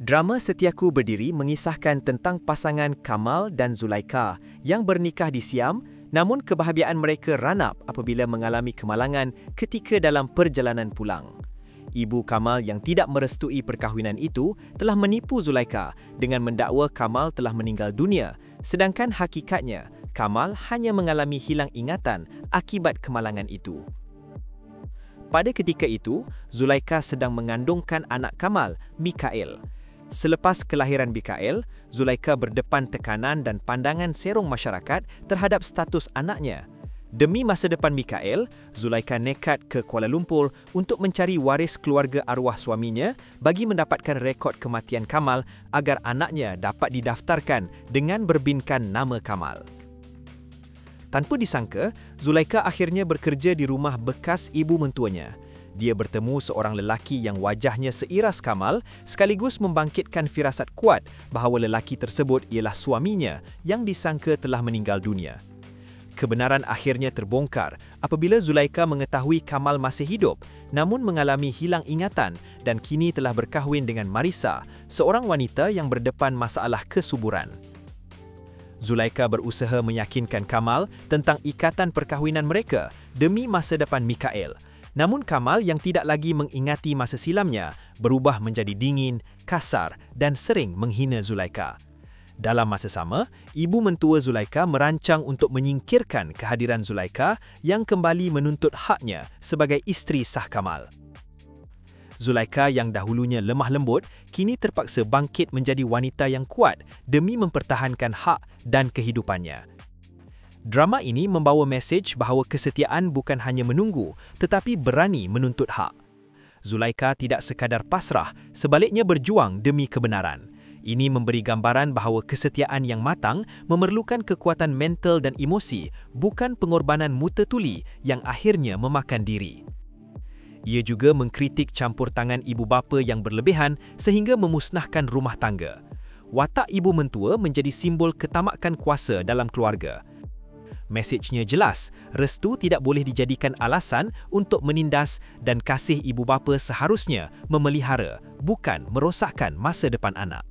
Drama Setiaku Berdiri mengisahkan tentang pasangan Kamal dan Zulaikha yang bernikah di Siam, namun kebahagiaan mereka ranap apabila mengalami kemalangan ketika dalam perjalanan pulang. Ibu Kamal yang tidak merestui perkahwinan itu telah menipu Zulaikha dengan mendakwa Kamal telah meninggal dunia, sedangkan hakikatnya Kamal hanya mengalami hilang ingatan akibat kemalangan itu. Pada ketika itu, Zulaikha sedang mengandungkan anak Kamal, Mikael. Selepas kelahiran Mikael, Zulaikha berdepan tekanan dan pandangan serong masyarakat terhadap status anaknya. Demi masa depan Mikael, Zulaikha nekat ke Kuala Lumpur untuk mencari waris keluarga arwah suaminya bagi mendapatkan rekod kematian Kamal agar anaknya dapat didaftarkan dengan berbinkan nama Kamal. Tanpa disangka, Zulaikha akhirnya bekerja di rumah bekas ibu mentuanya. Dia bertemu seorang lelaki yang wajahnya seiras Kamal sekaligus membangkitkan firasat kuat bahawa lelaki tersebut ialah suaminya yang disangka telah meninggal dunia. Kebenaran akhirnya terbongkar apabila Zulaikha mengetahui Kamal masih hidup namun mengalami hilang ingatan dan kini telah berkahwin dengan Marisa, seorang wanita yang berdepan masalah kesuburan. Zulaikha berusaha meyakinkan Kamal tentang ikatan perkahwinan mereka demi masa depan Mikael. Namun Kamal yang tidak lagi mengingati masa silamnya berubah menjadi dingin, kasar dan sering menghina Zulaikha. Dalam masa sama, ibu mentua Zulaikha merancang untuk menyingkirkan kehadiran Zulaikha yang kembali menuntut haknya sebagai isteri sah Kamal. Zulaikha yang dahulunya lemah lembut, kini terpaksa bangkit menjadi wanita yang kuat demi mempertahankan hak dan kehidupannya. Drama ini membawa mesej bahawa kesetiaan bukan hanya menunggu, tetapi berani menuntut hak. Zulaikha tidak sekadar pasrah, sebaliknya berjuang demi kebenaran. Ini memberi gambaran bahawa kesetiaan yang matang memerlukan kekuatan mental dan emosi, bukan pengorbanan muta tuli yang akhirnya memakan diri. Ia juga mengkritik campur tangan ibu bapa yang berlebihan sehingga memusnahkan rumah tangga. Watak ibu mentua menjadi simbol ketamakan kuasa dalam keluarga. Mesejnya jelas, restu tidak boleh dijadikan alasan untuk menindas dan kasih ibu bapa seharusnya memelihara, bukan merosakkan masa depan anak.